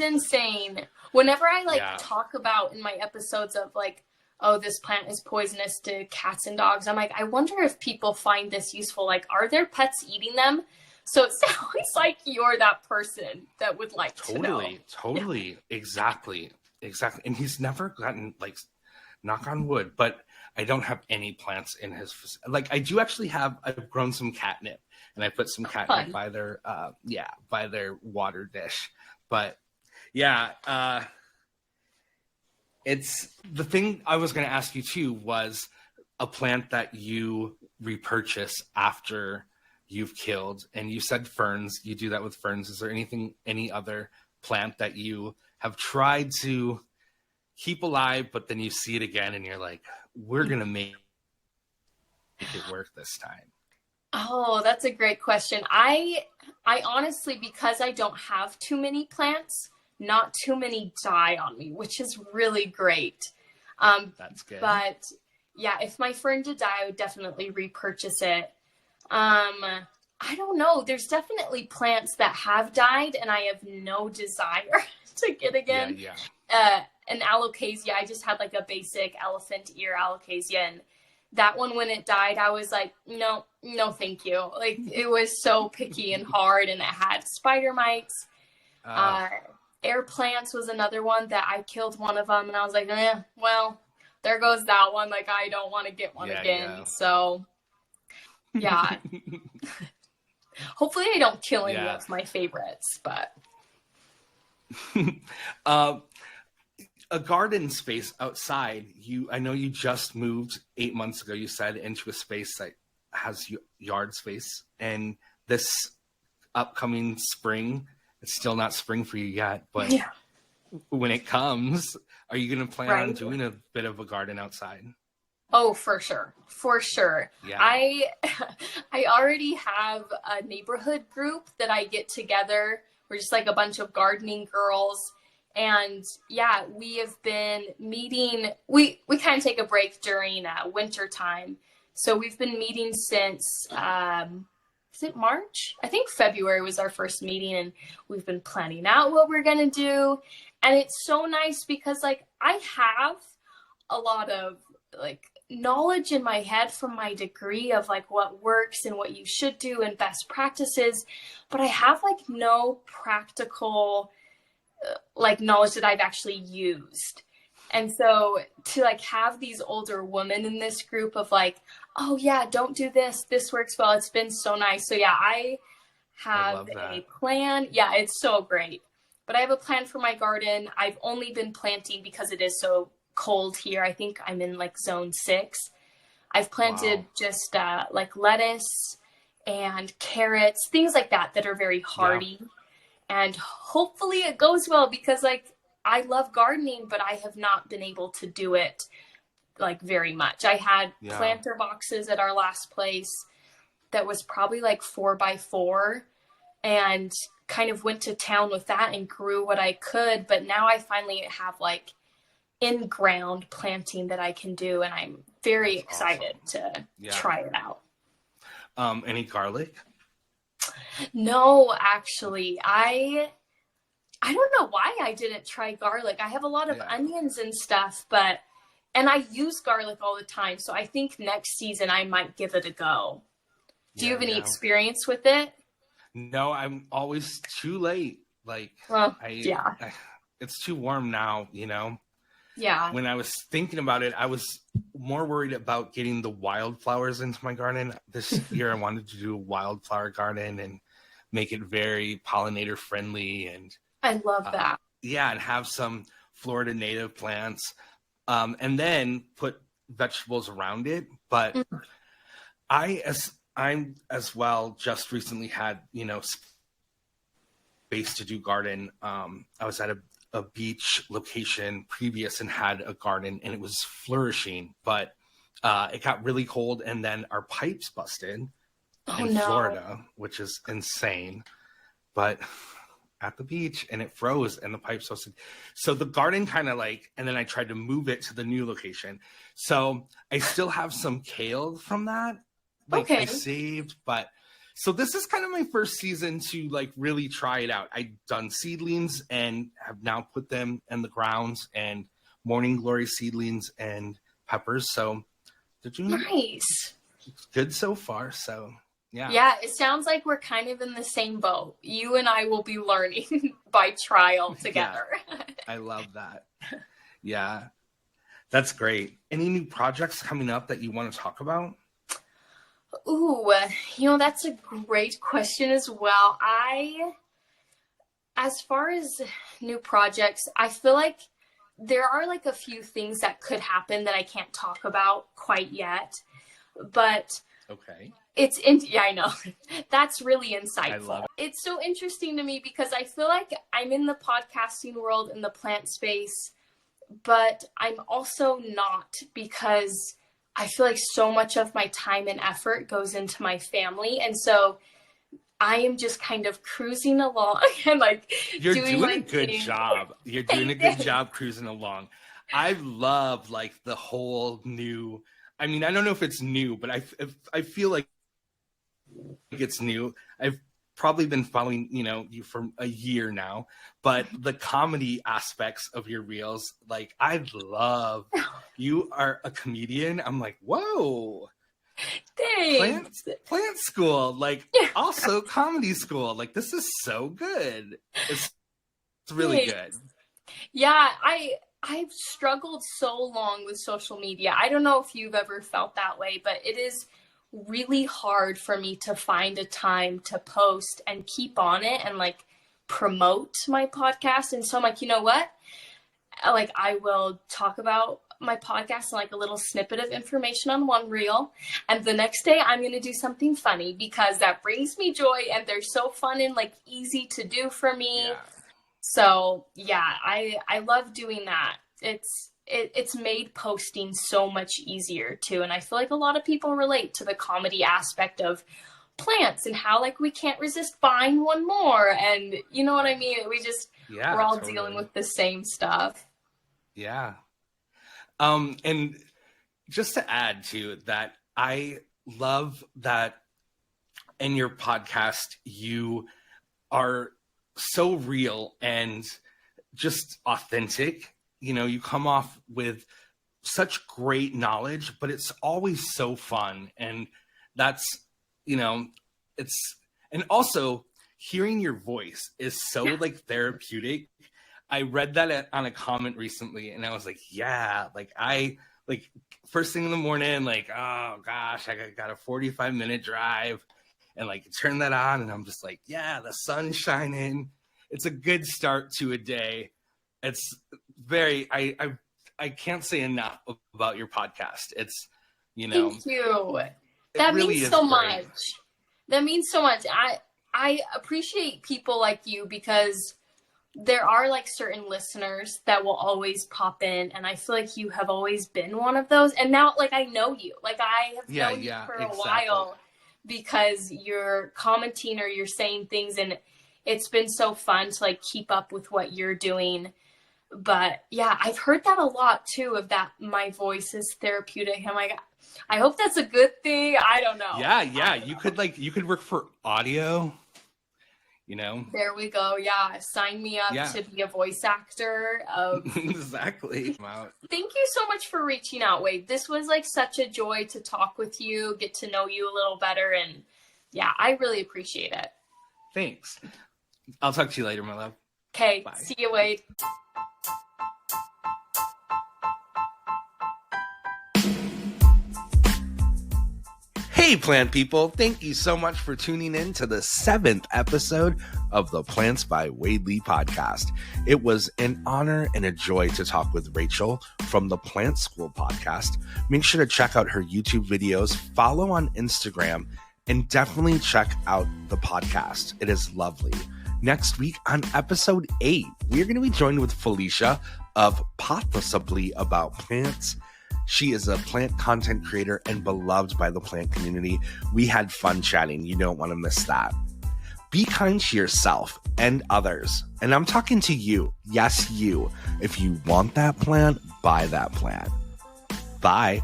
insane. Whenever I Yeah, talk about in my episodes of oh, this plant is poisonous to cats and dogs, I'm like, I wonder if people find this useful. Like, are their pets eating them? So it sounds like you're that person that would like to know. Yeah. totally, exactly. And he's never gotten like, knock on wood, but I don't have any plants in his like. I do actually have. I've grown some catnip, and I put some catnip Fun. by their by their water dish. But yeah, it's the thing I was going to ask you too was a plant that you repurchase after you've killed, and you said ferns. You do that with ferns. Is there any other plant that you have tried to keep alive, but then you see it again and you're like, we're going to make it work this time? Oh, that's a great question. I honestly, because I don't have too many plants, not too many die on me, which is really great. That's good. But yeah, if my fern did die, I would definitely repurchase it. I don't know. There's definitely plants that have died and I have no desire to get again. Yeah. An alocasia, I just had like a basic elephant ear alocasia, and that one, when it died, I was like, no, thank you. Like, it was so picky and hard, and it had spider mites. Air plants was another one that I killed one of them, and I was like, well, there goes that one. Like, I don't want to get one again. Yeah. So, yeah. Hopefully I don't kill any of my favorites, but. A garden space outside. I know you just moved 8 months ago, you said, into a space that has yard space. And this upcoming spring, it's still not spring for you yet, but when it comes, are you going to plan on doing a bit of a garden outside? Oh, for sure. For sure. Yeah. I already have a neighborhood group that I get together. We're just like a bunch of gardening girls. And yeah, we have been meeting. We kind of take a break during winter time. So we've been meeting since, is it March? I think February was our first meeting, and we've been planning out what we're going to do. And it's so nice because I have a lot of knowledge in my head from my degree of what works and what you should do and best practices, but I have no practical knowledge that I've actually used. And so to have these older women in this group of oh yeah, don't do this works well, it's been so nice. So yeah, I have a plan. Yeah, it's so great. But I have a plan for my garden. I've only been planting because it is so cold here. I think I'm in zone 6. I've planted just lettuce and carrots, things like that are very hardy. Yeah. And hopefully it goes well because I love gardening, but I have not been able to do it very much. I had planter boxes at our last place that was probably 4x4, and kind of went to town with that and grew what I could. But now I finally have in-ground planting that I can do, and I'm very excited to try it out. Any garlic? No, actually, I don't know why I didn't try garlic. I have a lot of onions and stuff, and I use garlic all the time. So I think next season I might give it a go. Do you have any experience with it? No, I'm always too late. It's too warm now, Yeah. When I was thinking about it, I was more worried about getting the wildflowers into my garden. This year I wanted to do a wildflower garden and make it very pollinator friendly. And I love that. And have some Florida native plants, and then put vegetables around it. But I'm as well just recently had, space to do garden. I was at a beach location previous and had a garden, and it was flourishing, but it got really cold, and then our pipes busted in Florida, which is insane. But at the beach, and it froze, and the pipes busted. So the garden kind of and then I tried to move it to the new location. So I still have some kale from that. I saved, but So this is kind of my first season to like really try it out. I've done seedlings and have now put them in the grounds, and morning glory seedlings and peppers. So they're doing nice. Good so far. So yeah. Yeah, it sounds like we're kind of in the same boat. You and I will be learning by trial together. Yeah, I love that. Yeah, that's great. Any new projects coming up that you want to talk about? Ooh, that's a great question as well. As far as new projects, I feel like there are like a few things that could happen that I can't talk about quite yet, but okay. Yeah, I know. That's really insightful. I love it. It's so interesting to me because I feel like I'm in the podcasting world in the plant space, but I'm also not, because I feel like so much of my time and effort goes into my family. And so I am just kind of cruising along and like you're doing a good job. You're doing a good job cruising along. I love like the whole new, I mean, I don't know if it's new, but I feel like it's new. I've probably been following, you for a year now, but the comedy aspects of your reels, like I love. You are a comedian. I'm like, whoa. Thanks. Plant school, like also comedy school. Like this is so good. It's really good. Yeah, I've struggled so long with social media. I don't know if you've ever felt that way, but it is really hard for me to find a time to post and keep on it and like promote my podcast. And so I'm like, you know what? Like I will talk about my podcast and like a little snippet of information on one reel, and the next day I'm going to do something funny because that brings me joy and they're so fun and like easy to do for me. Yeah. So yeah, I love doing that. It's made posting so much easier too. And I feel like a lot of people relate to the comedy aspect of plants and how like we can't resist buying one more. And you know what I mean? We're all totally dealing with the same stuff. Yeah. And just to add to that, I love that in your podcast, you are so real and just authentic. You come off with such great knowledge, but it's always so fun. And that's, and also hearing your voice is so like therapeutic. I read that on a comment recently and I was like, yeah, like first thing in the morning, like, oh gosh, I got a 45-minute drive and like turn that on and I'm just like, yeah, the sun's shining. It's a good start to a day. It's very, I can't say enough about your podcast. It's, Thank you. That really means so much. That means so much. I appreciate people like you because there are like certain listeners that will always pop in, and I feel like you have always been one of those. And now like I know you. Like I have known you for a while because you're commenting or you're saying things, and it's been so fun to like keep up with what you're doing. But yeah, I've heard that a lot too, of that my voice is therapeutic. I'm like, I hope that's a good thing. I don't know. Yeah. You could work for audio, There we go. Yeah. Sign me up to be a voice actor. Exactly. Thank you so much for reaching out, Wade. This was like such a joy to talk with you, get to know you a little better. And yeah, I really appreciate it. Thanks. I'll talk to you later, my love. Okay. Bye. See you, Wade. Hey, plant people. Thank you so much for tuning in to the 7th episode of the Plants by Wade Lee podcast. It was an honor and a joy to talk with Rachel from the Plant School podcast. Make sure to check out her YouTube videos, follow on Instagram, and definitely check out the podcast. It is lovely. Next week on episode 8, we're going to be joined with Felicia of Possibly About Plants. She is a plant content creator and beloved by the plant community. We had fun chatting. You don't want to miss that. Be kind to yourself and others. And I'm talking to you. Yes, you. If you want that plant, buy that plant. Bye.